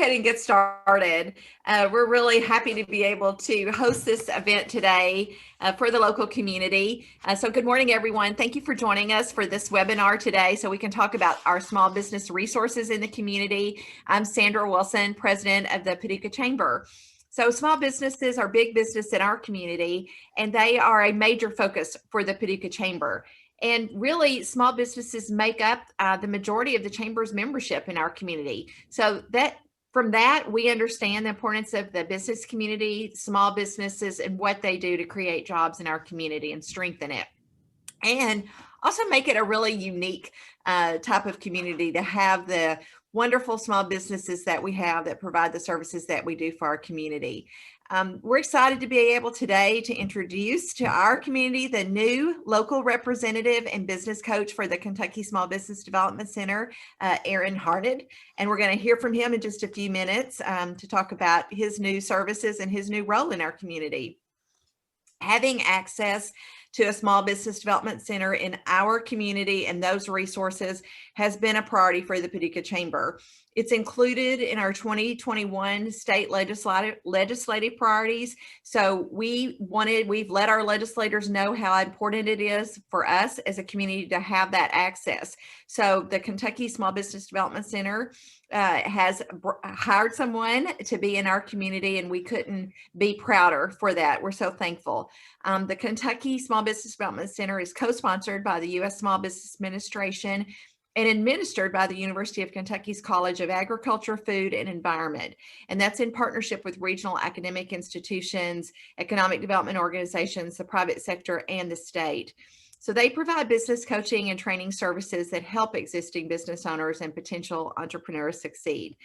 ahead and get started. We're really happy to be able to host this event today for the local community. So good morning, everyone. Thank you for joining us for this webinar today so we can talk about our small business resources in the community. I'm Sandra Wilson, president of the Paducah Chamber. So small businesses are big business in our community, and they are a major focus for the Paducah Chamber. And really, small businesses make up the majority of the Chamber's membership in our community. So from that, we understand the importance of the business community, small businesses, and what they do to create jobs in our community and strengthen it. And also make it a really unique type of community to have the wonderful small businesses that we have that provide the services that we do for our community. We're excited to be able today to introduce to our community the new local representative and business coach for the Kentucky Small Business Development Center, Aaron Harned. And we're going to hear from him in just a few minutes to talk about his new services and his new role in our community. Having access to a small business development center in our community and those resources has been a priority for the Paducah Chamber. It's included in our 2021 state legislative priorities. So we've let our legislators know how important it is for us as a community to have that access. So the Kentucky Small Business Development Center has hired someone to be in our community, and we couldn't be prouder for that. We're so thankful. The Kentucky Small Business Development Center is co-sponsored by the U.S. Small Business Administration and administered by the University of Kentucky's College of Agriculture, Food, and Environment. And that's in partnership with regional academic institutions, economic development organizations, the private sector, and the state. So they provide business coaching and training services that help existing business owners and potential entrepreneurs succeed.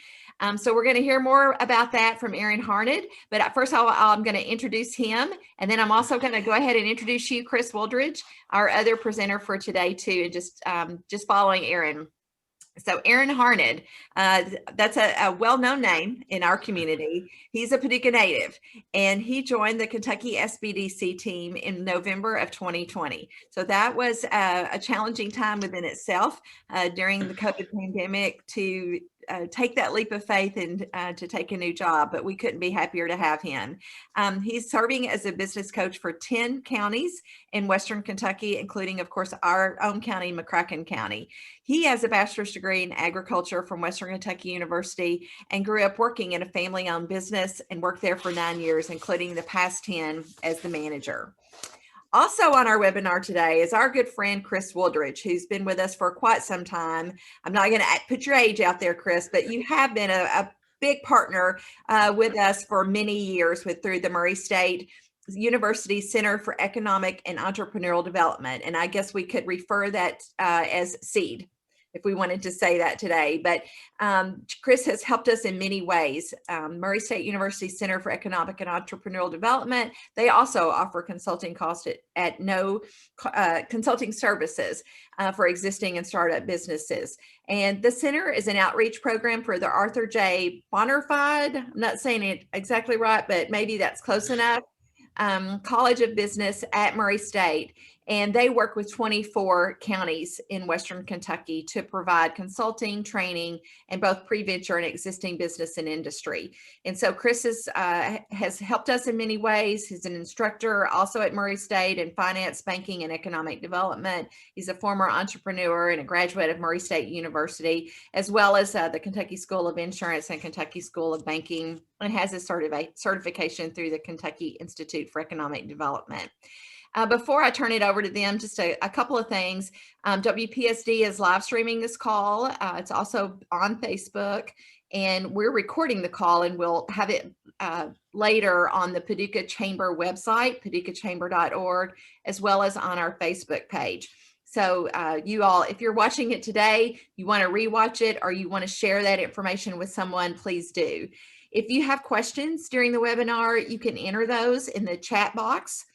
So we're going to hear more about that from Aaron Harned, but first I'm going to introduce him, and then I'm also going to go ahead and introduce you, Chris Wooldridge, our other presenter for today too, and just following Aaron. So Aaron Harned, that's a well-known name in our community. He's a Paducah native, and he joined the Kentucky SBDC team in November of 2020. So that was a challenging time within itself during the COVID pandemic to take that leap of faith and to take a new job, but we couldn't be happier to have him. He's serving as a business coach for 10 counties in Western Kentucky, including, of course, our own county, McCracken County. He has a bachelor's degree in agriculture from Western Kentucky University and grew up working in a family-owned business and worked there for 9 years, including the past 10 as the manager. Also on our webinar today is our good friend, Chris Wooldridge, who's been with us for quite some time. I'm not going to put your age out there, Chris, but you have been a big partner with us for many years through the Murray State University Center for Economic and Entrepreneurial Development. And I guess we could refer that as CEED, if we wanted to say that today. But Chris has helped us in many ways. Murray State University Center for Economic and Entrepreneurial Development, they also offer consulting costs at no consulting services for existing and startup businesses. And the center is an outreach program for the Arthur J. Bonnerfied, I'm not saying it exactly right, but maybe that's close enough, College of Business at Murray State. And they work with 24 counties in Western Kentucky to provide consulting, training, and both pre-venture and existing business and industry. And so Chris has helped us in many ways. He's an instructor also at Murray State in finance, banking, and economic development. He's a former entrepreneur and a graduate of Murray State University, as well as the Kentucky School of Insurance and Kentucky School of Banking, and has his certification through the Kentucky Institute for Economic Development. Before I turn it over to them, just a couple of things. WPSD is live streaming this call. It's also on Facebook, and we're recording the call, and we'll have it later on the Paducah Chamber website, paducahchamber.org, as well as on our Facebook page. So you all, if you're watching it today, you want to rewatch it, or you want to share that information with someone, please do. If you have questions during the webinar, you can enter those in the chat box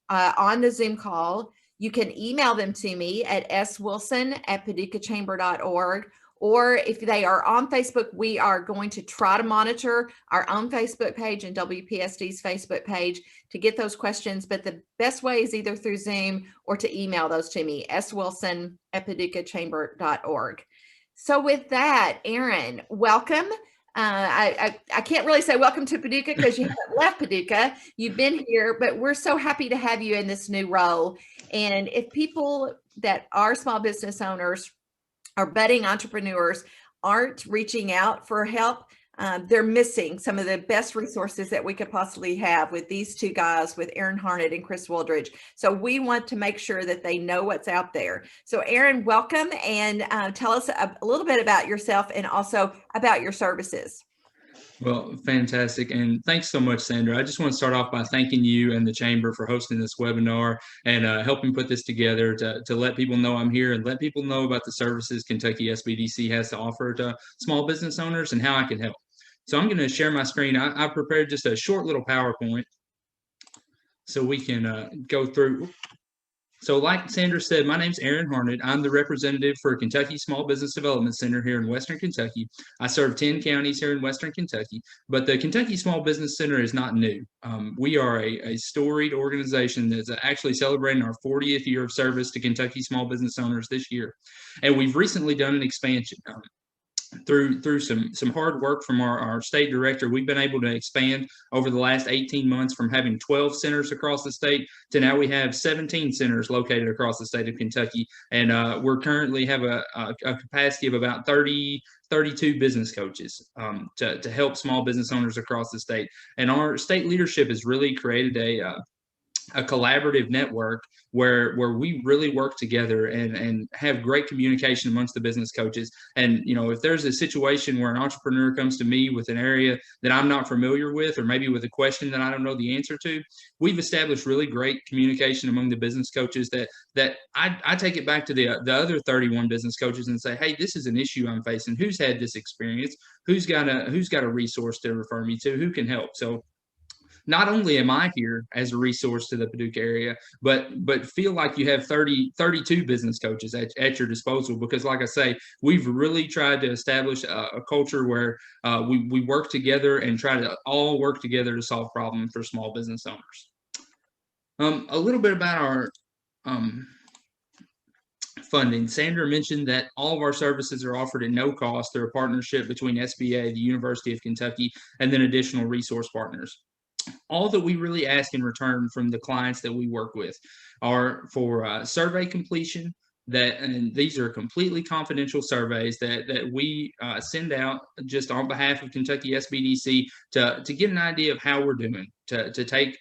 on the Zoom call. You can email them to me at swilson@paducahchamber.org, or if they are on Facebook, we are going to try to monitor our own Facebook page and WPSD's Facebook page to get those questions. But the best way is either through Zoom or to email those to me, swilson@paducahchamber.org. So with that, Aaron, welcome. I can't really say welcome to Paducah because you haven't left Paducah. You've been here, but we're so happy to have you in this new role. And if people that are small business owners or budding entrepreneurs aren't reaching out for help, they're missing some of the best resources that we could possibly have with these two guys, with Aaron Harned and Chris Wooldridge. So we want to make sure that they know what's out there. So Aaron, welcome, and tell us a little bit about yourself and also about your services. Well, fantastic. And thanks so much, Sandra. I just want to start off by thanking you and the Chamber for hosting this webinar and helping put this together to let people know I'm here and let people know about the services Kentucky SBDC has to offer to small business owners and how I can help. So I'm going to share my screen. I prepared just a short little PowerPoint so we can go through. So like Sandra said, my name's Aaron Harned. I'm the representative for Kentucky Small Business Development Center here in Western Kentucky. I serve 10 counties here in Western Kentucky, but the Kentucky Small Business Center is not new. We are a storied organization that's actually celebrating our 40th year of service to Kentucky small business owners this year. And we've recently done an expansion. Through some hard work from our state director, we've been able to expand over the last 18 months from having 12 centers across the state to now we have 17 centers located across the state of Kentucky. And we're currently have a capacity of about 32 business coaches to help small business owners across the state. And our state leadership has really created a collaborative network where we really work together and have great communication amongst the business coaches. And if there's a situation where an entrepreneur comes to me with an area that I'm not familiar with, or maybe with a question that I don't know the answer to, we've established really great communication among the business coaches that I take it back to the other 31 business coaches and say, hey, this is an issue I'm facing. Who's had this experience? Who's got a resource to refer me to? Who can help? So not only am I here as a resource to the Paducah area, but feel like you have 32 business coaches at your disposal, because like I say, we've really tried to establish a culture where we work together and try to all work together to solve problems for small business owners. A little bit about our funding. Sandra mentioned that all of our services are offered at no cost through a partnership between SBA, the University of Kentucky, and then additional resource partners. All that we really ask in return from the clients that we work with are for survey completion, and these are completely confidential surveys that we send out just on behalf of Kentucky SBDC to get an idea of how we're doing, to take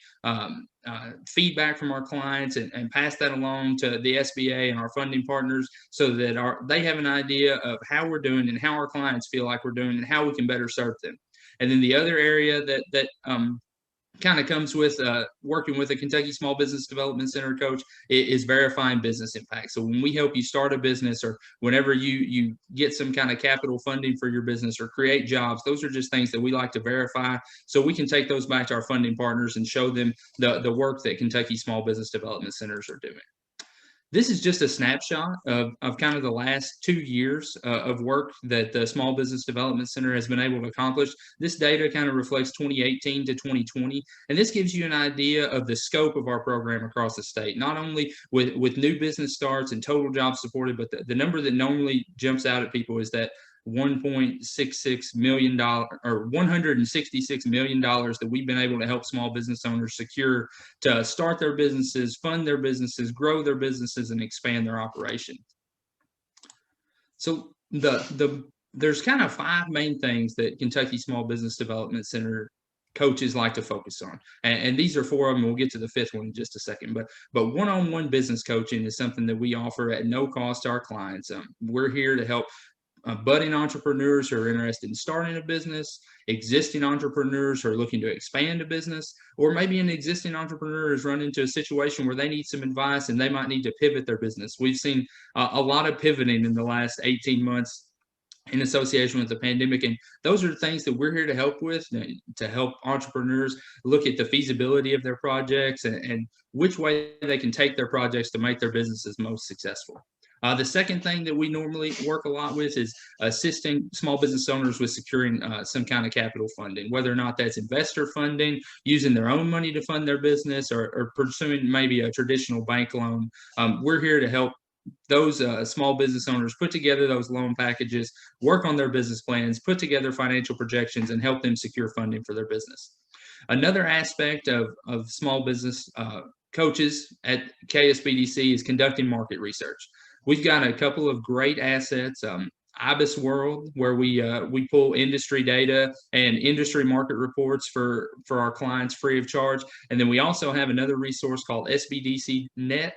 feedback from our clients and pass that along to the SBA and our funding partners so that they have an idea of how we're doing and how our clients feel like we're doing and how we can better serve them. And then the other area that kind of comes with working with a Kentucky Small Business Development Center coach is verifying business impact. So when we help you start a business, or whenever you get some kind of capital funding for your business or create jobs, those are just things that we like to verify so we can take those back to our funding partners and show them the work that Kentucky Small Business Development Centers are doing. This is just a snapshot of kind of the last 2 years of work that the Small Business Development Center has been able to accomplish. This data kind of reflects 2018 to 2020, and this gives you an idea of the scope of our program across the state, not only with new business starts and total jobs supported, but the number that normally jumps out at people is that $1.66 million or $166 million that we've been able to help small business owners secure to start their businesses, fund their businesses, grow their businesses, and expand their operations. So there's kind of 5 main things that Kentucky Small Business Development Center coaches like to focus on, and these are 4 of them. We'll get to the 5th one in just a second, but one-on-one business coaching is something that we offer at no cost to our clients. We're here to help budding entrepreneurs who are interested in starting a business, existing entrepreneurs who are looking to expand a business, or maybe an existing entrepreneur has run into a situation where they need some advice and they might need to pivot their business. We've seen a lot of pivoting in the last 18 months in association with the pandemic, and those are the things that we're here to help with, to help entrepreneurs look at the feasibility of their projects and which way they can take their projects to make their businesses most successful. The second thing that we normally work a lot with is assisting small business owners with securing some kind of capital funding, whether or not that's investor funding, using their own money to fund their business, or pursuing maybe a traditional bank loan. We're here to help those small business owners put together those loan packages, work on their business plans, put together financial projections, and help them secure funding for their business. Another aspect of small business coaches at KSBDC is conducting market research. We've got a couple of great assets. IBIS World, where we pull industry data and industry market reports for our clients free of charge. And then we also have another resource called SBDC Net,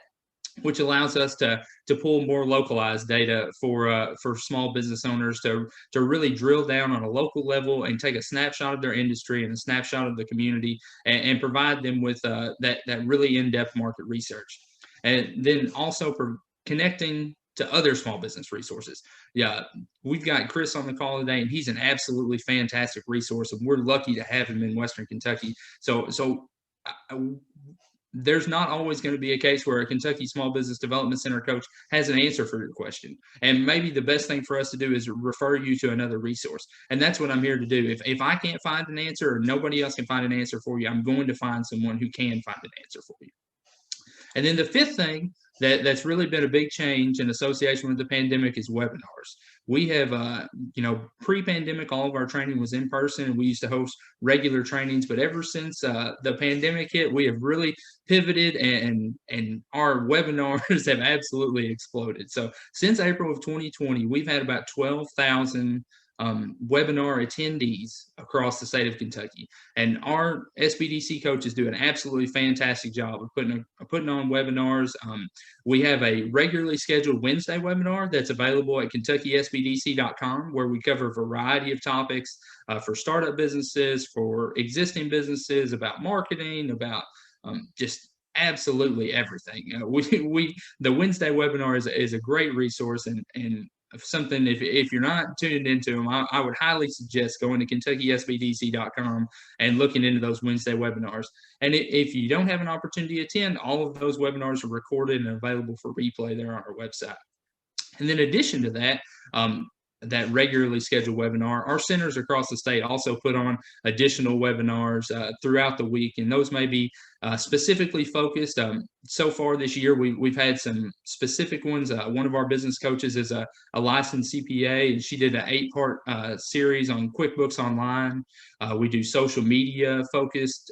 which allows us to pull more localized data for small business owners to really drill down on a local level and take a snapshot of their industry and a snapshot of the community, and provide them with that really in-depth market research. And then also for connecting to other small business resources. Yeah, we've got Chris on the call today, and he's an absolutely fantastic resource, and we're lucky to have him in Western Kentucky. So there's not always going to be a case where a Kentucky Small Business Development Center coach has an answer for your question. And maybe the best thing for us to do is refer you to another resource. And that's what I'm here to do. If I can't find an answer, or nobody else can find an answer for you, I'm going to find someone who can find an answer for you. And then the fifth thing that's really been a big change in association with the pandemic is webinars. We have, pre-pandemic, all of our training was in person, and we used to host regular trainings. But ever since the pandemic hit, we have really pivoted, and our webinars have absolutely exploded. So since April of 2020, we've had about 12,000 webinar attendees across the state of Kentucky, and our SBDC coaches do an absolutely fantastic job of putting on webinars. We have a regularly scheduled Wednesday webinar that's available at KentuckySBDC.com, where we cover a variety of topics for startup businesses, for existing businesses, about marketing, about just absolutely everything. The Wednesday webinar is a great resource, and something, if you're not tuned into them, I would highly suggest going to KentuckySBDC.com and looking into those Wednesday webinars. And if you don't have an opportunity to attend, all of those webinars are recorded and available for replay there on our website. And then in addition to that, that regularly scheduled webinar, our centers across the state also put on additional webinars throughout the week, and those may be specifically focused. So far this year, we've had some specific ones. One of our business coaches is a licensed CPA, and she did an 8-part series on QuickBooks Online. We do social media focused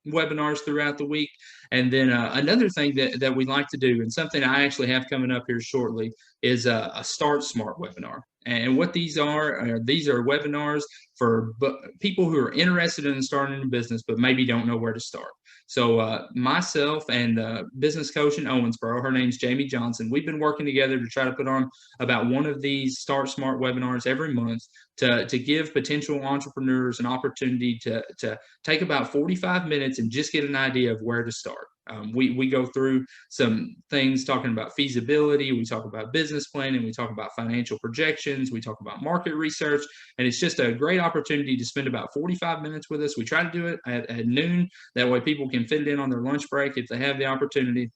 webinars throughout the week. And then another thing that we like to do, and something I actually have coming up here shortly, is a Start Smart webinar. And what these are webinars for people who are interested in starting a business but maybe don't know where to start. So myself and business coach in Owensboro, her name's Jamie Johnson, we've been working together to try to put on about one of these Start Smart webinars every month to give potential entrepreneurs an opportunity to take about 45 minutes and just get an idea of where to start. We go through some things talking about feasibility, we talk about business planning, we talk about financial projections, we talk about market research, and it's just a great opportunity to spend about 45 minutes with us. We try to do it at noon, that way people can fit it in on their lunch break if they have the opportunity.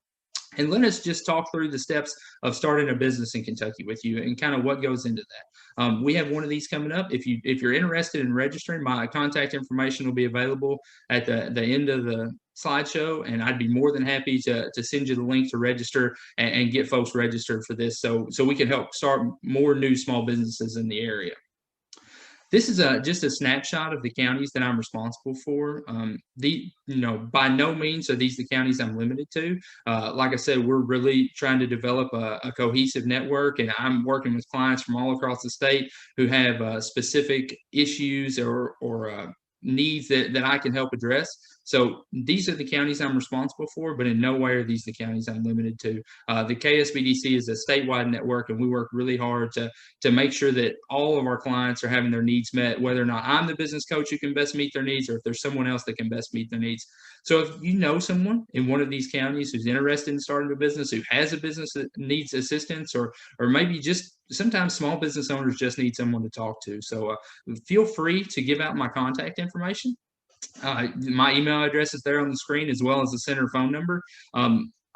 And let us just talk through the steps of starting a business in Kentucky with you and kind of what goes into that. We have one of these coming up. If you're interested in registering, my contact information will be available at the end of the slideshow, and I'd be more than happy to send you the link to register and get folks registered for this, so we can help start more new small businesses in the area. This is just a snapshot of the counties that I'm responsible for. By no means are these the counties I'm limited to. Like I said, we're really trying to develop a cohesive network, and I'm working with clients from all across the state who have specific issues or needs that I can help address. So these are the counties I'm responsible for, but in no way are these the counties I'm limited to. The KSBDC is a statewide network, and we work really hard to make sure that all of our clients are having their needs met, whether or not I'm the business coach who can best meet their needs, or if there's someone else that can best meet their needs. So if you know someone in one of these counties who's interested in starting a business, who has a business that needs assistance, or maybe just sometimes small business owners just need someone to talk to. So feel free to give out my contact information. My email address is there on the screen, as well as the center phone number.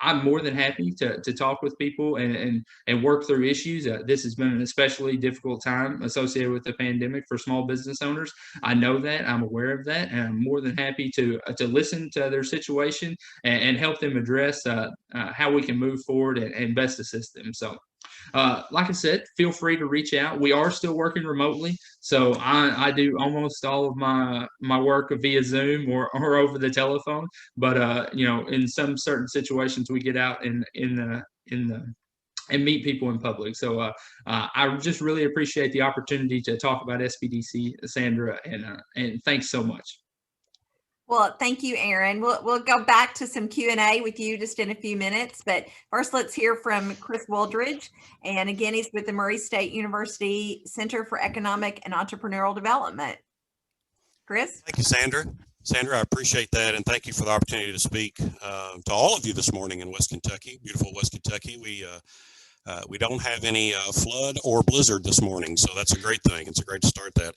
I'm more than happy to talk with people and work through issues. This has been an especially difficult time associated with the pandemic for small business owners. I know that, I'm aware of that, and I'm more than happy to listen to their situation and help them address how we can move forward and best assist them. So like I said, feel free to reach out. We are still working remotely, so I do almost all of my work via Zoom or over the telephone. But you know, in some certain situations, we get out in the and meet people in public. So I just really appreciate the opportunity to talk about SBDC, Sandra, and thanks so much. Well, thank you, Aaron. We'll go back to some Q&A with you just in a few minutes, but first let's hear from Chris Wooldridge. And again, he's with the Murray State University Center for Economic and Entrepreneurial Development. Chris? Thank you, Sandra. Sandra, I appreciate that, and thank you for the opportunity to speak to all of you this morning in West Kentucky, beautiful West Kentucky. We don't have any flood or blizzard this morning, so that's a great thing. It's a great to start that.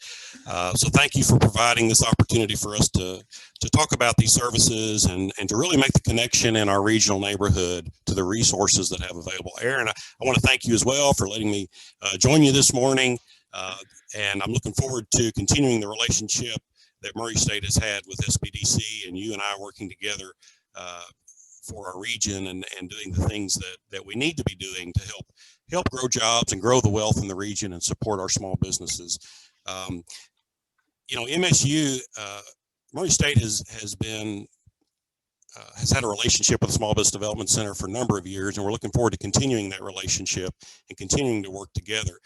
So thank you for providing this opportunity for us to talk about these services and to really make the connection in our regional neighborhood to the resources that have available. Aaron, I want to thank you as well for letting me join you this morning, and I'm looking forward to continuing the relationship that Murray State has had with SBDC, and you and I working together for our region and doing the things that we need to be doing to help grow jobs and grow the wealth in the region and support our small businesses. You know, MSU, Murray State has had a relationship with the Small Business Development Center for a number of years, and we're looking forward to continuing that relationship and continuing to work together.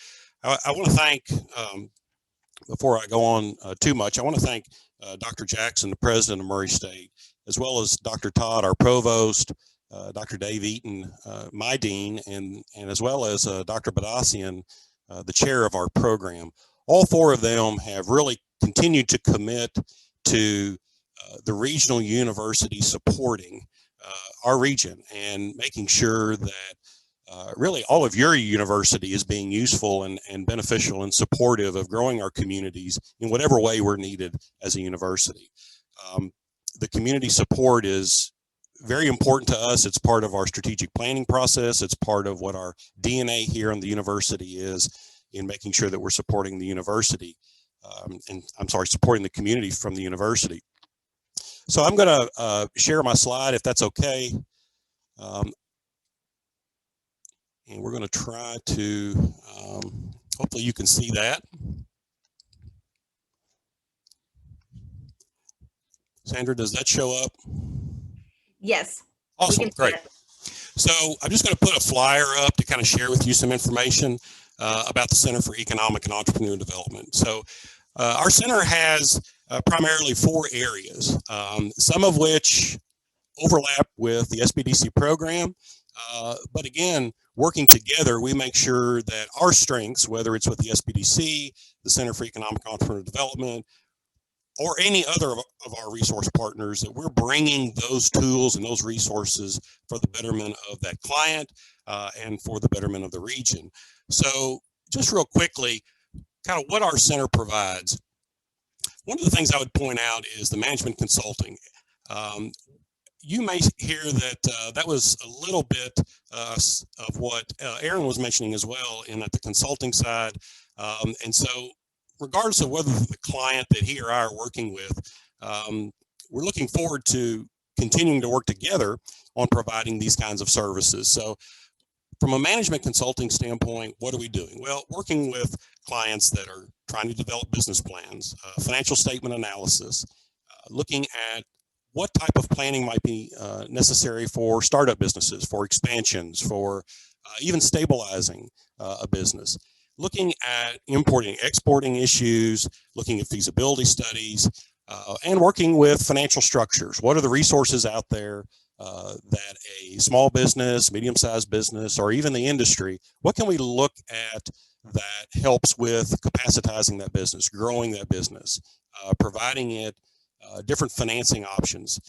I want to thank, before I go on too much, I want to thank Dr. Jackson, the president of Murray State, as well as Dr. Todd, our provost, Dr. Dave Eaton, my dean, and as well as Dr. Badassian, the chair of our program. All four of them have really continued to commit to the regional university supporting our region and making sure that really all of your university is being useful and beneficial and supportive of growing our communities in whatever way we're needed as a university. The community support is very important to us. It's part of our strategic planning process. It's part of what our DNA here on the university is in making sure that we're supporting the university, supporting the community from the university. So I'm going to share my slide if that's okay. And we're going to try to, hopefully you can see that. Sandra, does that show up? Yes. Awesome, great. So I'm just going to put a flyer up to kind of share with you some information about the Center for Economic and Entrepreneurial Development. So our center has primarily 4 areas, some of which overlap with the SBDC program. But again, working together, we make sure that our strengths, whether it's with the SBDC, the Center for Economic and Entrepreneurial Development, or any other of our resource partners, that we're bringing those tools and those resources for the betterment of that client and for the betterment of the region. So just real quickly, kind of what our center provides. One of the things I would point out is the management consulting. You may hear that that was a little bit of what Aaron was mentioning as well in at the consulting side. And so regardless of whether the client that he or I are working with, we're looking forward to continuing to work together on providing these kinds of services. So from a management consulting standpoint, what are we doing? Well, working with clients that are trying to develop business plans, financial statement analysis, looking at what type of planning might be necessary for startup businesses, for expansions, for even stabilizing a business. Looking at importing, exporting issues, looking at feasibility studies, and working with financial structures. What are the resources out there that a small business, medium-sized business, or even the industry, what can we look at that helps with capacitizing that business, growing that business, providing it different financing options.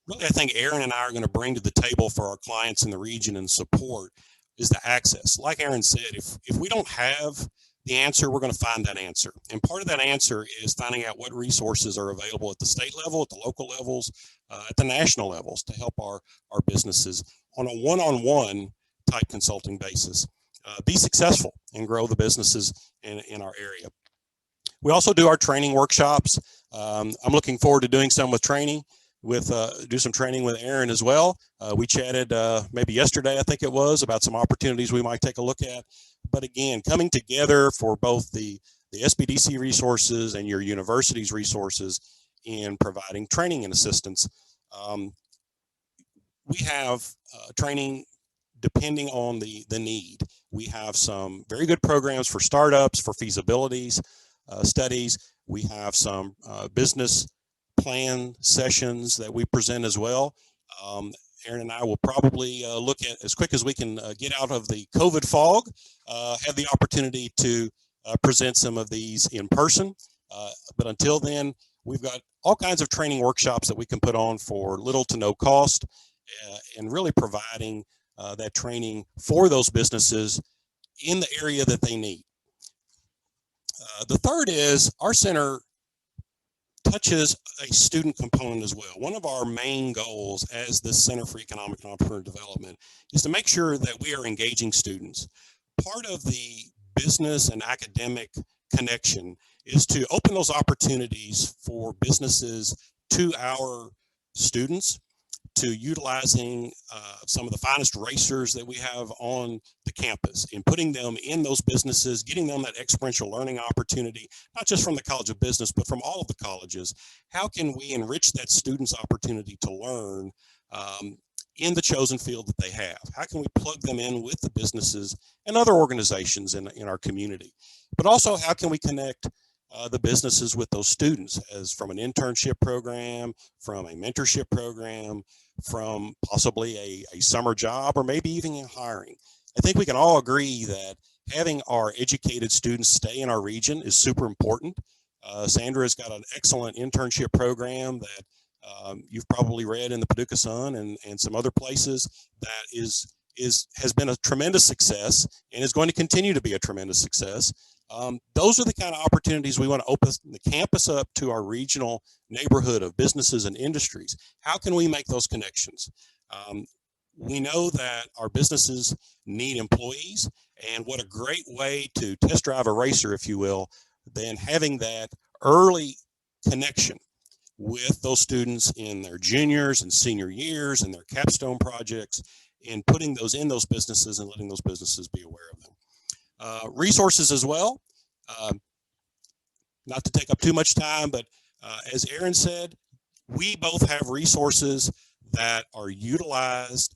Really, I think Aaron and I are going to bring to the table for our clients in the region and support is the access. Like Aaron said, if we don't have the answer, we're going to find that answer. And part of that answer is finding out what resources are available at the state level, at the local levels, at the national levels to help our businesses on a one-on-one type consulting basis be successful and grow the businesses in our area. We also do our training workshops. I'm looking forward to doing some with training. Do some training with Aaron as well. We chatted maybe yesterday, I think it was, about some opportunities we might take a look at. But again, coming together for both the SBDC resources and your university's resources in providing training and assistance. We have training depending on the need. We have some very good programs for startups, for feasibilities studies. We have some business plan sessions that we present as well. Aaron and I will probably look at, as quick as we can get out of the COVID fog, have the opportunity to present some of these in person. But until then, we've got all kinds of training workshops that we can put on for little to no cost, and really providing that training for those businesses in the area that they need. The third is our center touches a student component as well. One of our main goals as the Center for Economic and Entrepreneurial Development is to make sure that we are engaging students. Part of the business and academic connection is to open those opportunities for businesses to our students, to utilizing some of the finest racers that we have on the campus and putting them in those businesses, getting them that experiential learning opportunity, not just from the College of Business, but from all of the colleges. How can we enrich that student's opportunity to learn in the chosen field that they have? How can we plug them in with the businesses and other organizations in our community? But also, how can we connect the businesses with those students, as from an internship program, from a mentorship program, from possibly a summer job, or maybe even in hiring. I think we can all agree that having our educated students stay in our region is super important. Sandra's got an excellent internship program that you've probably read in the Paducah Sun and some other places that has been a tremendous success and is going to continue to be a tremendous success. Those are the kind of opportunities we want to open the campus up to our regional neighborhood of businesses and industries. How can we make those connections? We know that our businesses need employees, and what a great way to test drive a racer, if you will, than having that early connection with those students in their juniors and senior years and their capstone projects, and putting those in those businesses and letting those businesses be aware of them. Resources as well, not to take up too much time, but as Aaron said, we both have resources that are utilized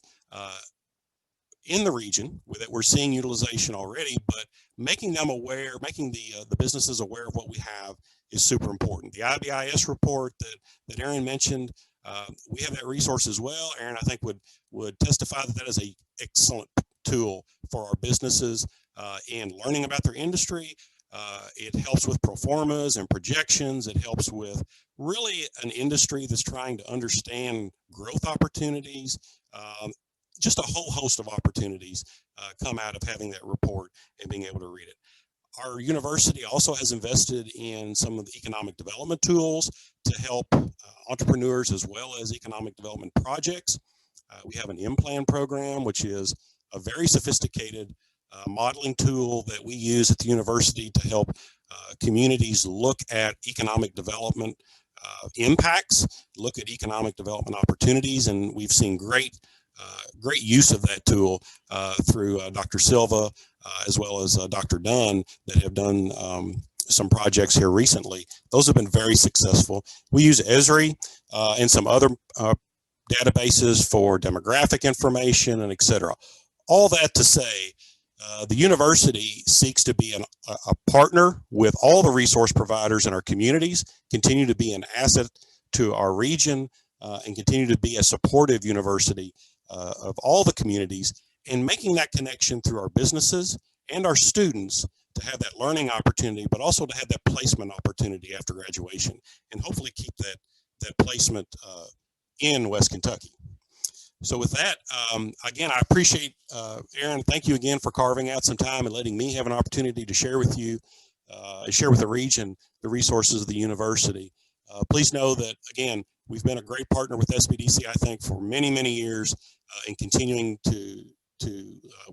in the region that we're seeing utilization already, but making them aware, making the businesses aware of what we have is super important. The IBIS report that Aaron mentioned, we have that resource as well. Aaron, I think, would testify that is an excellent tool for our businesses in learning about their industry. It helps with pro formas and projections. It helps with really an industry that's trying to understand growth opportunities. Just a whole host of opportunities come out of having that report and being able to read it. Our university also has invested in some of the economic development tools to help entrepreneurs as well as economic development projects. We have an M-Plan program, which is a very sophisticated modeling tool that we use at the university to help communities look at economic development impacts, look at economic development opportunities, and we've seen great use of that tool through Dr. Silva as well as Dr. Dunn that have done some projects here recently. Those have been very successful. We use Esri and some other databases for demographic information and et cetera. All that to say, the university seeks to be a partner with all the resource providers in our communities, continue to be an asset to our region, and continue to be a supportive university of all the communities, and making that connection through our businesses and our students to have that learning opportunity, but also to have that placement opportunity after graduation, and hopefully keep that placement in West Kentucky. So with that, again, I appreciate, Aaron, thank you again for carving out some time and letting me have an opportunity to share with you, share with the region, the resources of the university. Please know that, again, we've been a great partner with SBDC, I think, for many, many years, and continuing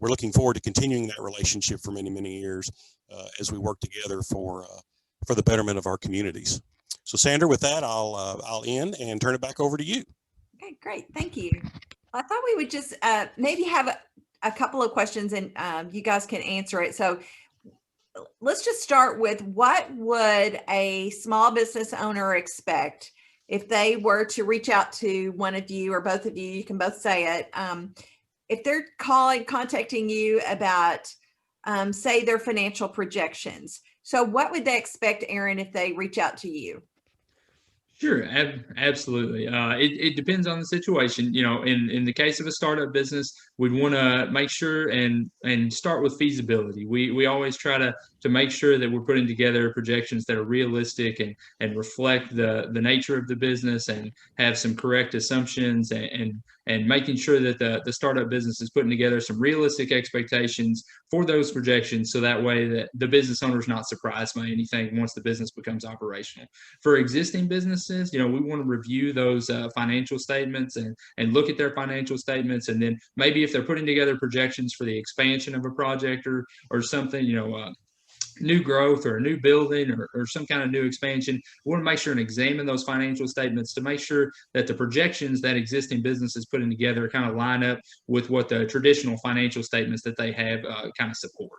we're looking forward to continuing that relationship for many, many years as we work together for the betterment of our communities. So Sandra, with that, I'll end and turn it back over to you. Okay, great. Thank you. I thought we would just maybe have a couple of questions and you guys can answer it. So let's just start with, what would a small business owner expect if they were to reach out to one of you or both of you? You can both say it. If they're contacting you about, say, their financial projections. So what would they expect, Aaron, if they reach out to you? Sure, absolutely. It depends on the situation. You know, in the case of a startup business, we'd want to make sure and start with feasibility. We always try to make sure that we're putting together projections that are realistic and reflect the nature of the business and have some correct assumptions, and making sure that the startup business is putting together some realistic expectations for those projections, so that way that the business owner is not surprised by anything once the business becomes operational. For existing businesses, you know, we want to review those financial statements and look at their financial statements, and then maybe if they're putting together projections for the expansion of a project or something, you know, new growth or a new building or some kind of new expansion, we want to make sure and examine those financial statements to make sure that the projections that existing business is putting together kind of line up with what the traditional financial statements that they have kind of support.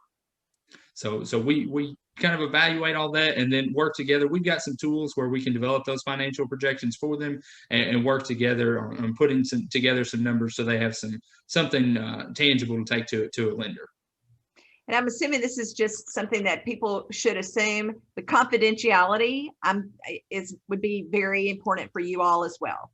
So we kind of evaluate all that and then work together. We've got some tools where we can develop those financial projections for them and work together on putting together some numbers so they have something tangible to take to a lender. And I'm assuming this is just something that people should assume. The confidentiality would be very important for you all as well.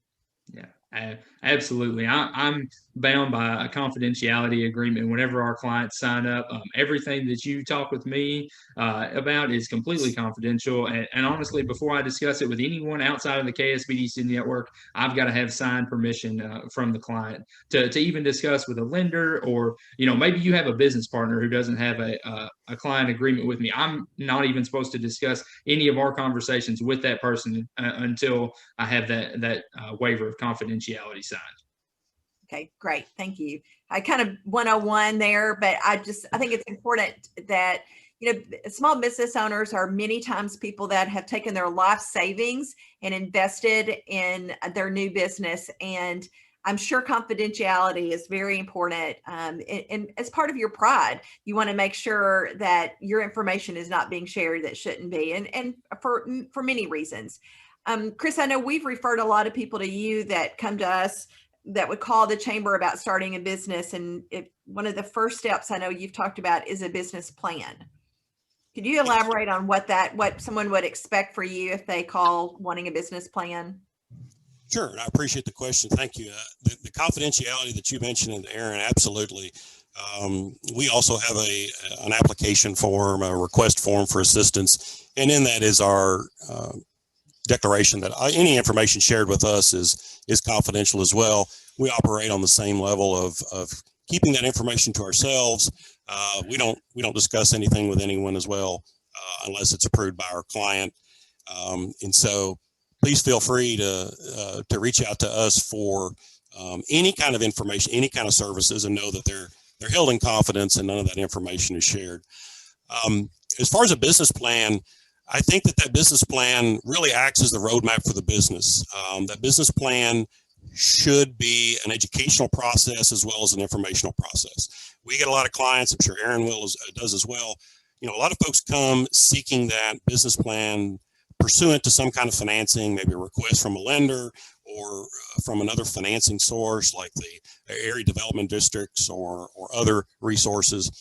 Yeah, absolutely. I'm bound by a confidentiality agreement whenever our clients sign up. Everything that you talk with me about is completely confidential. And honestly, before I discuss it with anyone outside of the KSBDC network, I've got to have signed permission from the client to even discuss with a lender, or, you know, maybe you have a business partner who doesn't have a client agreement with me. I'm not even supposed to discuss any of our conversations with that person until I have that waiver of confidentiality signed. Okay, great. Thank you. I kind of 101 there, but I think it's important that, you know, small business owners are many times people that have taken their life savings and invested in their new business. And I'm sure confidentiality is very important. And as part of your pride, you want to make sure that your information is not being shared that shouldn't be, and for many reasons. Chris, I know we've referred a lot of people to you that come to us that would call the chamber about starting a business. And one of the first steps I know you've talked about is a business plan. Could you elaborate on what someone would expect for you if they call wanting a business plan? Sure. I appreciate the question. Thank you. The confidentiality that you mentioned, Aaron, absolutely. We also have an application form, a request form for assistance. And in that is our declaration that any information shared with us is confidential as well. We operate on the same level of keeping that information to ourselves. We don't discuss anything with anyone as well unless it's approved by our client. And so please feel free to reach out to us for any kind of information, any kind of services, and know that they're held in confidence and none of that information is shared. As far as a business plan, I think that business plan really acts as the roadmap for the business. That business plan should be an educational process as well as an informational process. We get a lot of clients, I'm sure Aaron does as well. You know, a lot of folks come seeking that business plan pursuant to some kind of financing, maybe a request from a lender or from another financing source like the area development districts or other resources.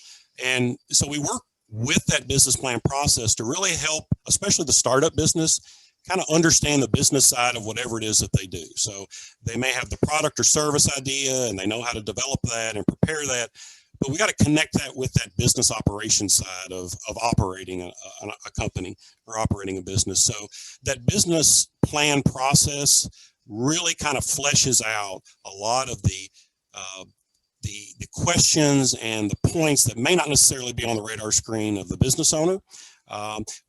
And so we work with that business plan process to really help, especially the startup business, kind of understand the business side of whatever it is that they do. So they may have the product or service idea and they know how to develop that and prepare that, but we got to connect that with that business operation side of operating a company or operating a business. So that business plan process really kind of fleshes out a lot of the the questions and the points that may not necessarily be on the radar screen of the business owner.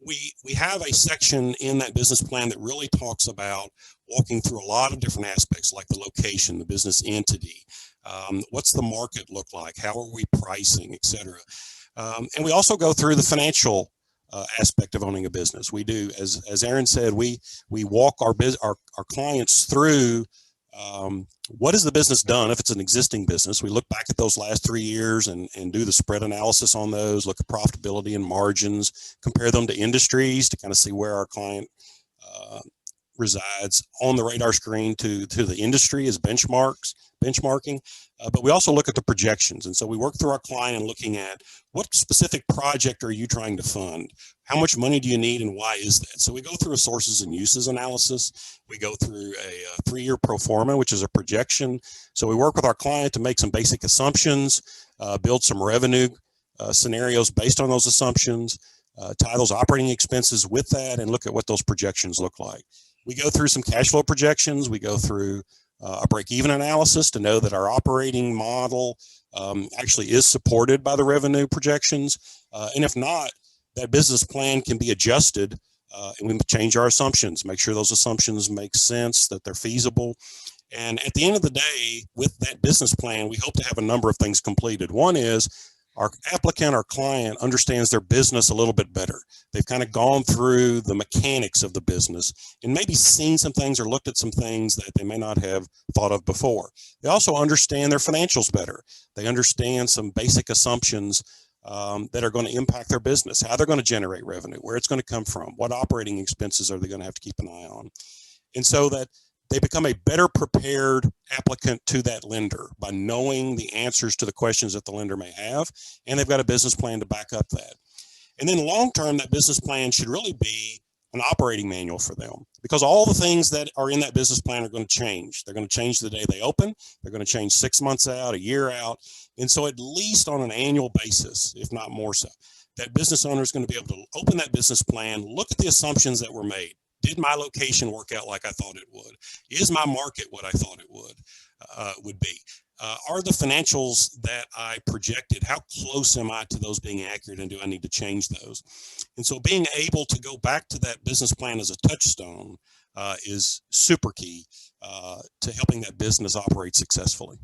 We have a section in that business plan that really talks about walking through a lot of different aspects, like the location, the business entity, what's the market look like, how are we pricing, et cetera. And we also go through the financial aspect of owning a business. We do, as Aaron said, we walk our clients through what has the business done if it's an existing business. We look back at those last 3 years and do the spread analysis on those, look at profitability and margins, compare them to industries to kind of see where our client resides on the radar screen to the industry as benchmarking. But we also look at the projections. And so we work through our client and looking at what specific project are you trying to fund? How much money do you need and why is that? So we go through a sources and uses analysis. We go through a 3-year pro forma, which is a projection. So we work with our client to make some basic assumptions, build some revenue scenarios based on those assumptions, tie those operating expenses with that, and look at what those projections look like. We go through some cash flow projections. We go through a break-even analysis to know that our operating model actually is supported by the revenue projections. And if not, that business plan can be adjusted and we change our assumptions, make sure those assumptions make sense, that they're feasible. And at the end of the day, with that business plan, we hope to have a number of things completed. One is our applicant, our client, understands their business a little bit better. They've kind of gone through the mechanics of the business and maybe seen some things or looked at some things that they may not have thought of before. They also understand their financials better. They understand some basic assumptions that are going to impact their business, how they're going to generate revenue, where it's going to come from, what operating expenses are they going to have to keep an eye on. And so that they become a better prepared applicant to that lender by knowing the answers to the questions that the lender may have, and they've got a business plan to back up that. And then long term, that business plan should really be an operating manual for them, because all the things that are in that business plan are going to change. They're going to change the day they open. They're going to change 6 months out, a year out. And so at least on an annual basis, if not more so, that business owner is going to be able to open that business plan, look at the assumptions that were made. Did my location work out like I thought it would? Is my market what I thought it would be? Are the financials that I projected, how close am I to those being accurate, and do I need to change those? And so being able to go back to that business plan as a touchstone is super key to helping that business operate successfully.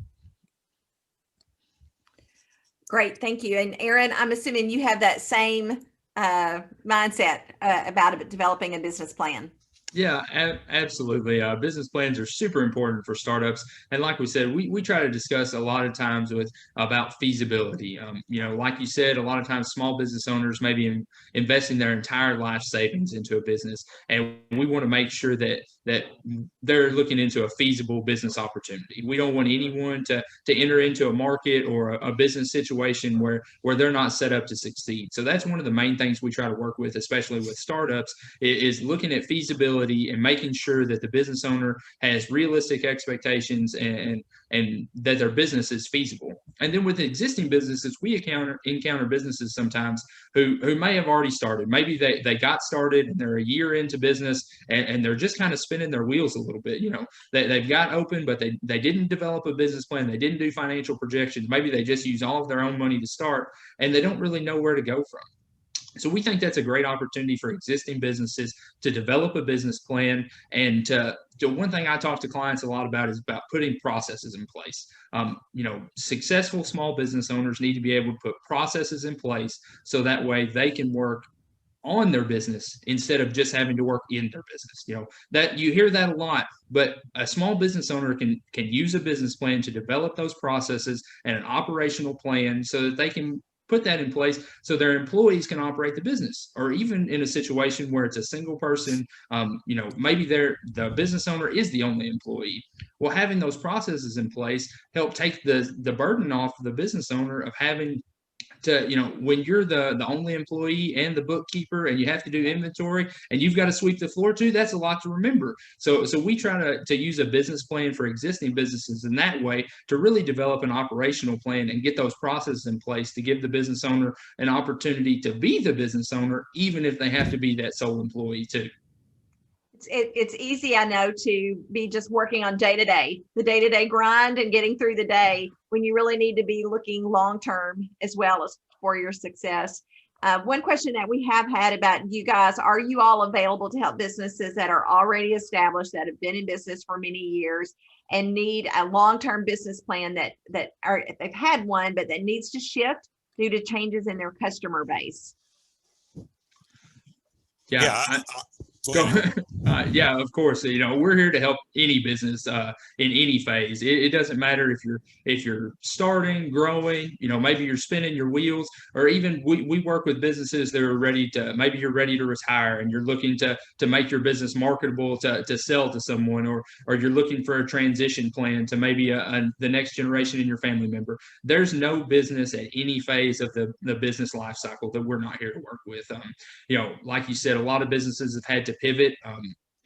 Great, thank you. And Aaron, I'm assuming you have that same mindset about developing a business plan. Yeah, absolutely. Business plans are super important for startups. And like we said, we try to discuss a lot of times about feasibility. Like you said, a lot of times small business owners may be investing their entire life savings into a business. And we want to make sure that they're looking into a feasible business opportunity. We don't want anyone to enter into a market or a business situation where they're not set up to succeed. So that's one of the main things we try to work with, especially with startups, is looking at feasibility and making sure that the business owner has realistic expectations and that their business is feasible. And then with existing businesses, we encounter businesses sometimes who may have already started. Maybe they got started and they're a year into business and they're just kind of spinning their wheels a little bit. They've got open, but they didn't develop a business plan. They didn't do financial projections. Maybe they just use all of their own money to start and they don't really know where to go from. So we think that's a great opportunity for existing businesses to develop a business plan. And one thing I talk to clients a lot about is about putting processes in place. Successful small business owners need to be able to put processes in place so that way they can work on their business instead of just having to work in their business. That you hear that a lot, but a small business owner can use a business plan to develop those processes and an operational plan so that they can put that in place so their employees can operate the business. Or even in a situation where it's a single person, maybe the business owner is the only employee. Well, having those processes in place help take the burden off the business owner of having to, when you're the only employee and the bookkeeper and you have to do inventory and you've got to sweep the floor too, that's a lot to remember. So we try to use a business plan for existing businesses in that way to really develop an operational plan and get those processes in place to give the business owner an opportunity to be the business owner, even if they have to be that sole employee too. It's easy, I know, to be just working on the day-to-day grind and getting through the day when you really need to be looking long-term as well as for your success. One question that we have had about you guys, are you all available to help businesses that are already established, that have been in business for many years and need a long-term business plan they've had one, but that needs to shift due to changes in their customer base? Yeah, yeah, of course. We're here to help any business in any phase. It doesn't matter if you're starting, growing. Maybe you're spinning your wheels, or even we work with businesses that are ready to. Maybe you're ready to retire and you're looking to make your business marketable to sell to someone, or you're looking for a transition plan to maybe the next generation in your family member. There's no business at any phase of the business life cycle that we're not here to work with. Like you said, a lot of businesses have had to pivot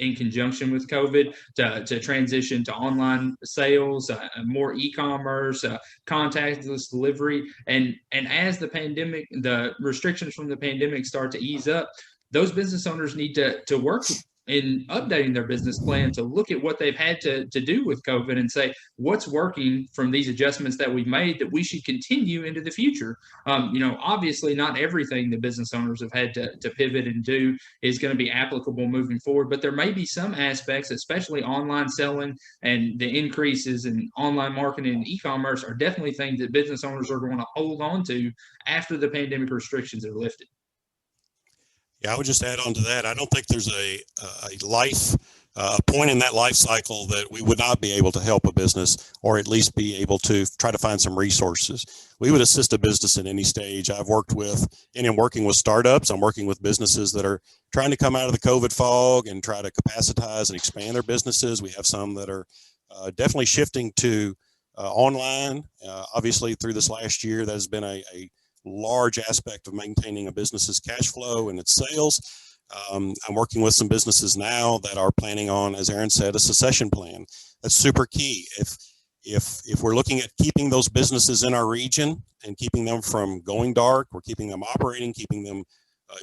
in conjunction with COVID to transition to online sales, more e-commerce, contactless delivery. And as the restrictions from the pandemic start to ease up, those business owners need to work in updating their business plan to look at what they've had to do with COVID and say, what's working from these adjustments that we've made that we should continue into the future. Obviously not everything the business owners have had to pivot and do is going to be applicable moving forward, but there may be some aspects, especially online selling and the increases in online marketing and e-commerce, are definitely things that business owners are going to hold on to after the pandemic restrictions are lifted. Yeah, I would just add on to that. I don't think there's a point in that life cycle that we would not be able to help a business, or at least be able to try to find some resources. We would assist a business at any stage. I've worked with, and in working with startups, I'm working with businesses that are trying to come out of the COVID fog and try to capacitize and expand their businesses. We have some that are definitely shifting to online. Obviously, through this last year, that has been a large aspect of maintaining a business's cash flow and its sales. I'm working with some businesses now that are planning on, as Aaron said, a succession plan. That's super key. If we're looking at keeping those businesses in our region and keeping them from going dark, we're keeping them operating, keeping them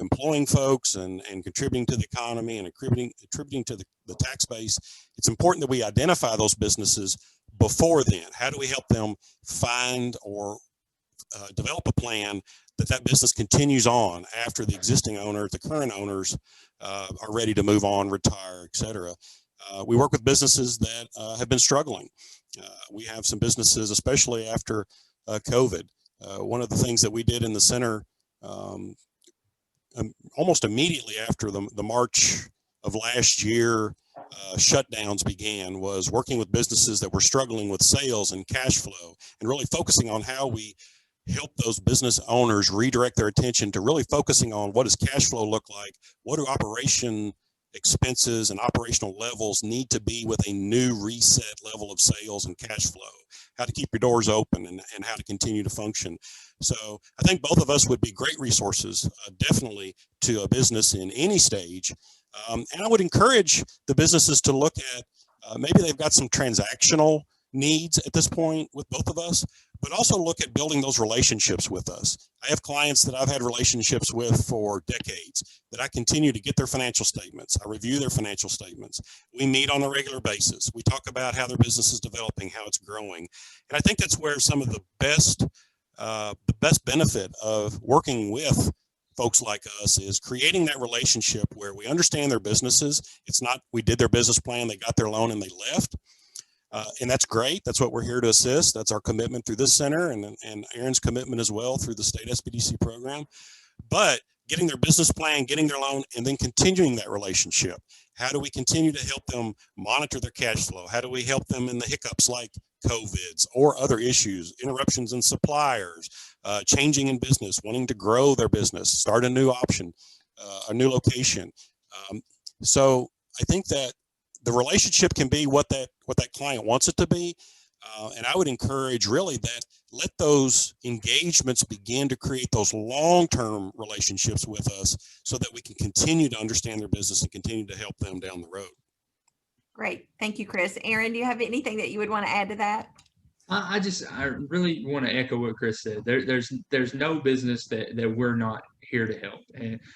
employing folks and contributing to the economy and contributing to the tax base, it's important that we identify those businesses before then. How do we help them find or develop a plan that business continues on after the existing owner, the current owners are ready to move on, retire, etc. We work with businesses that have been struggling. We have some businesses, especially after COVID. One of the things that we did in the center almost immediately after the March of last year shutdowns began was working with businesses that were struggling with sales and cash flow, and really focusing on how we help those business owners redirect their attention to really focusing on what does cash flow look like, what do operation expenses and operational levels need to be with a new reset level of sales and cash flow, how to keep your doors open and how to continue to function. So I think both of us would be great resources, definitely, to a business in any stage. And I would encourage the businesses to look at, maybe they've got some transactional needs at this point with both of us, but also look at building those relationships with us. I have clients that I've had relationships with for decades that I continue to get their financial statements. I review their financial statements. We meet on a regular basis. We talk about how their business is developing, how it's growing. And I think that's where some of the best benefit of working with folks like us is creating that relationship where we understand their businesses. It's not we did their business plan, they got their loan and they left. And that's great. That's what we're here to assist. That's our commitment through this center and Aaron's commitment as well through the state SBDC program. But getting their business plan, getting their loan, and then continuing that relationship. How do we continue to help them monitor their cash flow? How do we help them in the hiccups like COVIDs or other issues, interruptions in suppliers, changing in business, wanting to grow their business, start a new option, a new location. So I think that the relationship can be what that client wants it to be. And I would encourage really that let those engagements begin to create those long-term relationships with us so that we can continue to understand their business and continue to help them down the road. Great. Thank you, Chris. Aaron, do you have anything that you would want to add to that? I really want to echo what Chris said. There's no business that we're not here to help.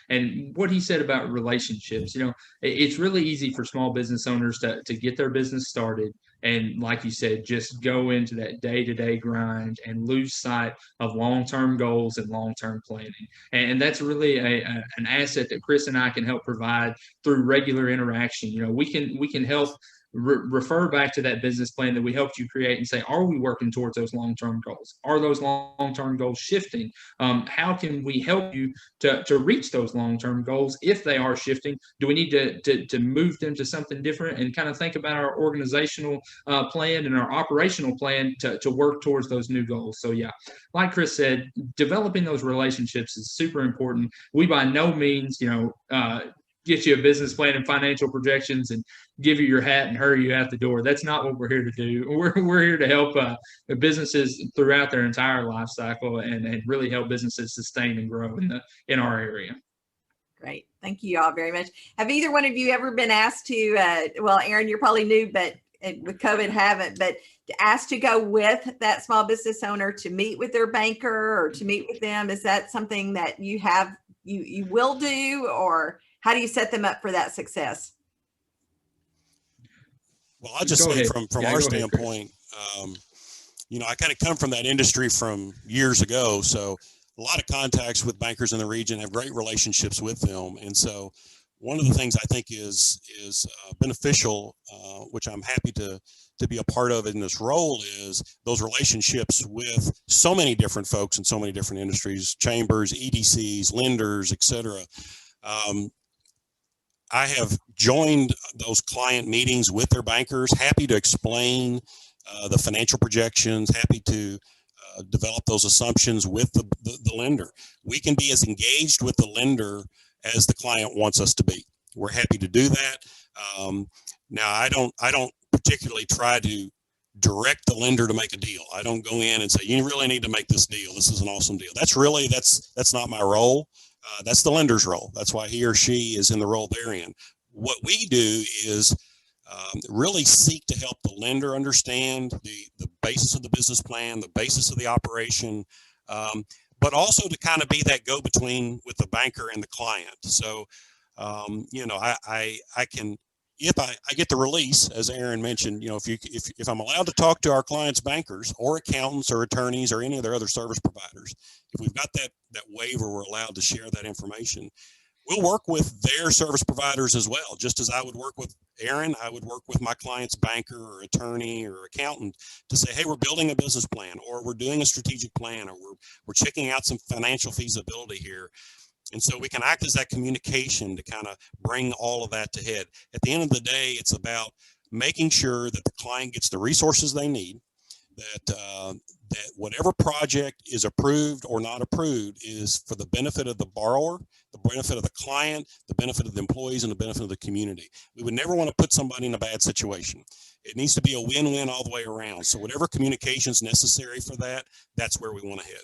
And what he said about relationships, it's really easy for small business owners to get their business started. And like you said, just go into that day-to-day grind and lose sight of long-term goals and long-term planning. And that's really an asset that Chris and I can help provide through regular interaction. We can help refer back to that business plan that we helped you create and say, are we working towards those long-term goals? Are those long-term goals shifting? How can we help you to reach those long-term goals if they are shifting? Do we need to move them to something different, and kind of think about our organizational plan and our operational plan to work towards those new goals? So yeah, like Chris said, developing those relationships is super important. We by no means, get you a business plan and financial projections and give you your hat and hurry you out the door. That's not what we're here to do. We're here to help businesses throughout their entire life cycle and really help businesses sustain and grow in our area. Great. Thank you all very much. Have either one of you ever been asked to, well, Aaron, you're probably new, but with COVID haven't, but asked to go with that small business owner to meet with their banker or to meet with them? Is that something that you will do, or how do you set them up for that success? Well, I'll just say from our standpoint, I kind of come from that industry from years ago. So a lot of contacts with bankers in the region, have great relationships with them. And so one of the things I think is beneficial, which I'm happy to be a part of in this role, is those relationships with so many different folks in so many different industries, chambers, EDCs, lenders, et cetera. I have joined those client meetings with their bankers, happy to explain the financial projections, happy to develop those assumptions with the lender. We can be as engaged with the lender as the client wants us to be. We're happy to do that. Now, I don't particularly try to direct the lender to make a deal. I don't go in and say, you really need to make this deal. This is an awesome deal. That's not my role. That's the lender's role. That's why he or she is in the role they're in. What we do is really seek to help the lender understand the basis of the business plan, the basis of the operation, but also to kind of be that go-between with the banker and the client. So, I can, if I get the release, as Aaron mentioned, if I'm allowed to talk to our clients' bankers or accountants or attorneys or any of their other service providers, if we've got that waiver, we're allowed to share that information. We'll work with their service providers as well. Just as I would work with Aaron, I would work with my client's banker or attorney or accountant to say, hey, we're building a business plan, or we're doing a strategic plan, or we're checking out some financial feasibility here. And so we can act as that communication to kind of bring all of that to head. At the end of the day, it's about making sure that the client gets the resources they need, that whatever project is approved or not approved is for the benefit of the borrower, the benefit of the client, the benefit of the employees, and the benefit of the community. We would never want to put somebody in a bad situation. It needs to be a win-win all the way around. So whatever communication is necessary for that, that's where we want to head.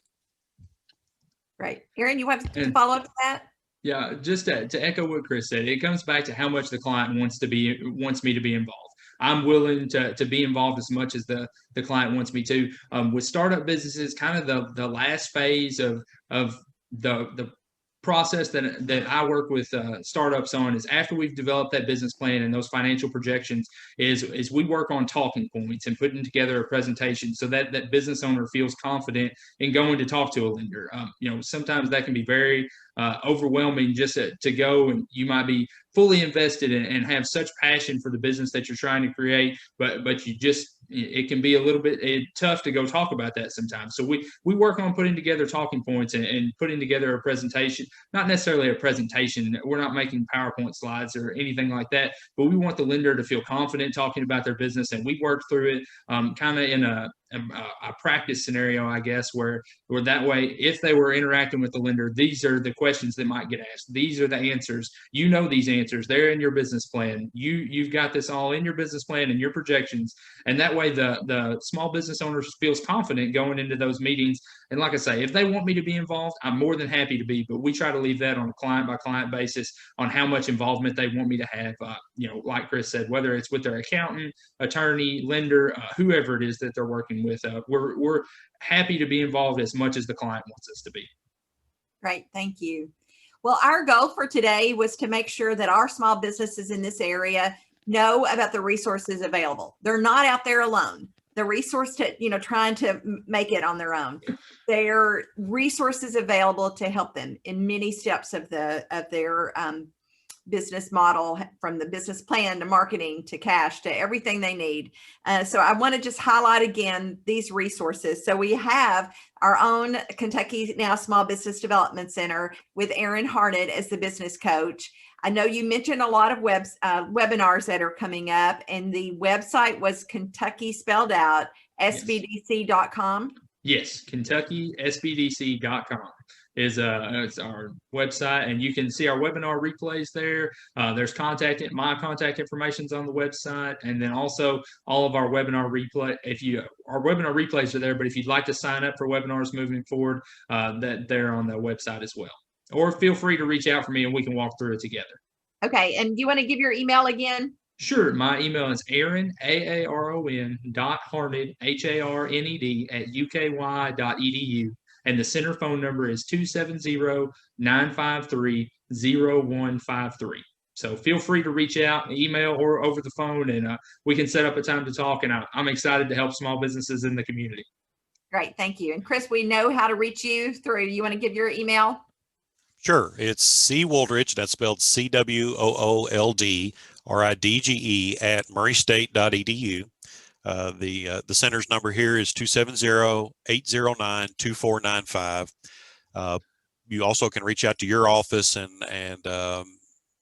Right. Aaron, you want to follow up to that? Yeah, just to echo what Chris said, it comes back to how much the client wants me to be involved. I'm willing to be involved as much as the client wants me to. With startup businesses, kind of the last phase of the process that I work with startups on is after we've developed that business plan and those financial projections is we work on talking points and putting together a presentation so that business owner feels confident in going to talk to a lender. Sometimes that can be very overwhelming just to go, and you might be fully invested and have such passion for the business that you're trying to create, but it can be a little bit tough to go talk about that sometimes. So we work on putting together talking points and putting together a presentation, not necessarily a presentation. We're not making PowerPoint slides or anything like that, but we want the lender to feel confident talking about their business. And we work through it kind of in a practice scenario, I guess, where that way, if they were interacting with the lender, these are the questions that might get asked. These are the answers. These answers. They're in your business plan. You've got this all in your business plan and your projections. And that way the small business owner feels confident going into those meetings. And like I say, if they want me to be involved, I'm more than happy to be, but we try to leave that on a client by client basis on how much involvement they want me to have. Like Chris said, whether it's with their accountant, attorney, lender, whoever it is that they're working with, we're happy to be involved as much as the client wants us to be. Great, thank you. Well, our goal for today was to make sure that our small businesses in this area know about the resources available. They're not out there alone. The resource to, trying to make it on their own. There are resources available to help them in many steps of their business model, from the business plan to marketing to cash to everything they need. So I want to just highlight again these resources. So we have our own Kentucky Now Small Business Development Center with Harned as the business coach. I know you mentioned a lot of webinars that are coming up, and the website was Kentucky spelled out, SBDC.com. Yes, KentuckySBDC.com is it's our website, and you can see our webinar replays there. There's my contact information's on the website, and then also all of our webinar replay. Our webinar replays are there, but if you'd like to sign up for webinars moving forward, that they're on the website as well. Or feel free to reach out for me and we can walk through it together. Okay, and do you want to give your email again? Sure. My email is Aaron, AARON, .Harned, HARNED, @UKY.edu. And the center phone number is 270-953-0153. So feel free to reach out, email, or over the phone, and we can set up a time to talk. And I'm excited to help small businesses in the community. Great, thank you. And Chris, we know how to reach you through. You want to give your email? Sure. It's C Wooldridge, that's spelled CWOOLDRIDGE @murraystate.edu. The center's number here is 270-809-2495. You also can reach out to your office, and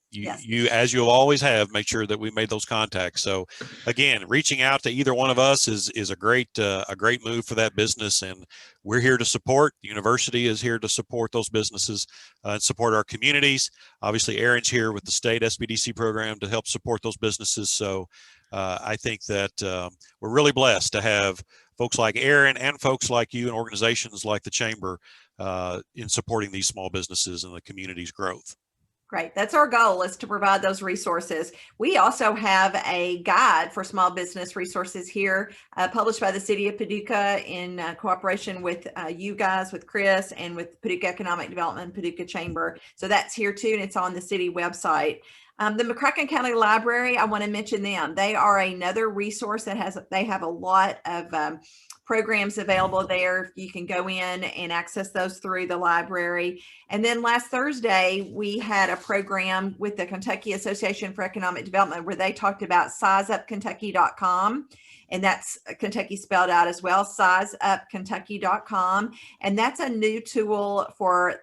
Yes. you, as you always have, make sure that we made those contacts. So again, reaching out to either one of us is a great move for that business, and we're here to support. The university is here to support those businesses and support our communities. Obviously, Aaron's here with the state SBDC program to help support those businesses. So I think that we're really blessed to have folks like Aaron and folks like you and organizations like the Chamber in supporting these small businesses and the community's growth. Great. That's our goal, is to provide those resources. We also have a guide for small business resources here, published by the City of Paducah in cooperation with you guys, with Chris, and with Paducah Economic Development, Paducah Chamber. So that's here too, and it's on the city website. The McCracken County Library, I want to mention them. They are another resource that they have a lot of programs available there. You can go in and access those through the library. And then last Thursday, we had a program with the Kentucky Association for Economic Development where they talked about sizeupkentucky.com. And that's Kentucky spelled out as well, sizeupkentucky.com. And that's a new tool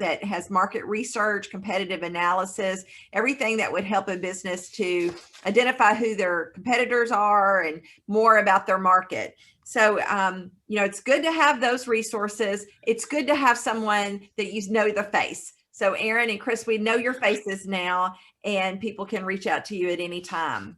that has market research, competitive analysis, everything that would help a business to identify who their competitors are and more about their market. So, it's good to have those resources. It's good to have someone that you know the face. So Aaron and Chris, we know your faces now, and people can reach out to you at any time.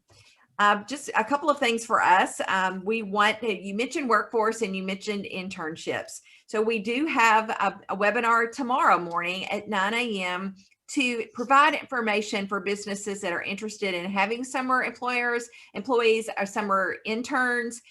Just a couple of things for us. You mentioned workforce and you mentioned internships. So we do have a webinar tomorrow morning at 9 a.m. to provide information for businesses that are interested in having summer employees, or summer interns.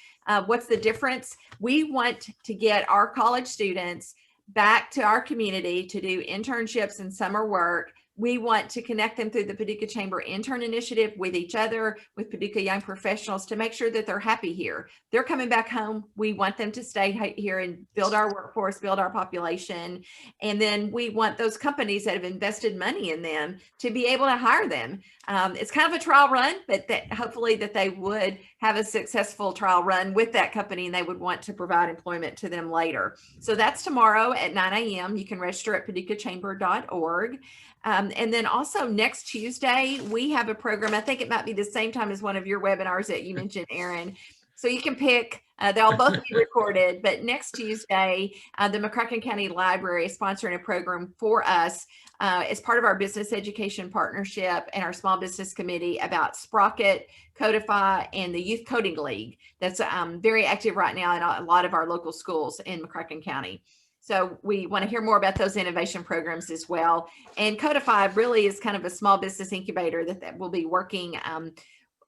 What's the difference? We want to get our college students back to our community to do internships and summer work. We want to connect them through the Paducah Chamber Intern Initiative with each other, with Paducah Young Professionals, to make sure that they're happy here. They're coming back home. We want them to stay here and build our workforce, build our population. And then we want those companies that have invested money in them to be able to hire them. It's kind of a trial run, but hopefully that they would have a successful trial run with that company and they would want to provide employment to them later. So that's tomorrow at 9 a.m. You can register at paducahchamber.org. And then also next Tuesday, we have a program. I think it might be the same time as one of your webinars that you mentioned, Aaron. So you can pick, they'll both be recorded, but next Tuesday, the McCracken County Library is sponsoring a program for us as part of our business education partnership and our small business committee about Sprocket, Codify, and the Youth Coding League. That's very active right now in a lot of our local schools in McCracken County. So we want to hear more about those innovation programs as well. And Codify really is kind of a small business incubator that will be working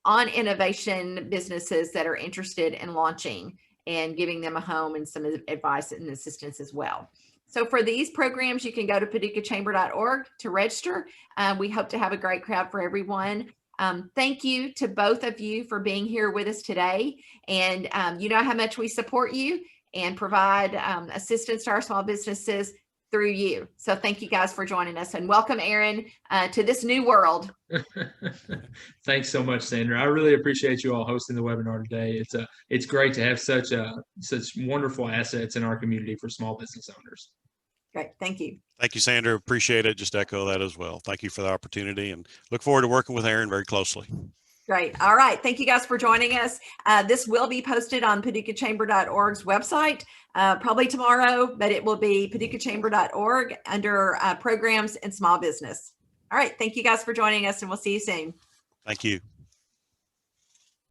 on innovation businesses that are interested in launching and giving them a home and some advice and assistance as well. So for these programs, you can go to paducahchamber.org to register. We hope to have a great crowd for everyone. Thank you to both of you for being here with us today. And you know how much we support you and provide assistance to our small businesses through you. So thank you guys for joining us, and welcome, Aaron, to this new world. Thanks so much, Sandra. I really appreciate you all hosting the webinar today. It's great to have such wonderful assets in our community for small business owners. Great. Thank you. Thank you, Sandra. Appreciate it. Just echo that as well. Thank you for the opportunity, and look forward to working with Aaron very closely. Great. All right. Thank you guys for joining us. This will be posted on paducahchamber.org's website probably tomorrow, but it will be paducahchamber.org under programs and small business. All right. Thank you guys for joining us, and we'll see you soon. Thank you.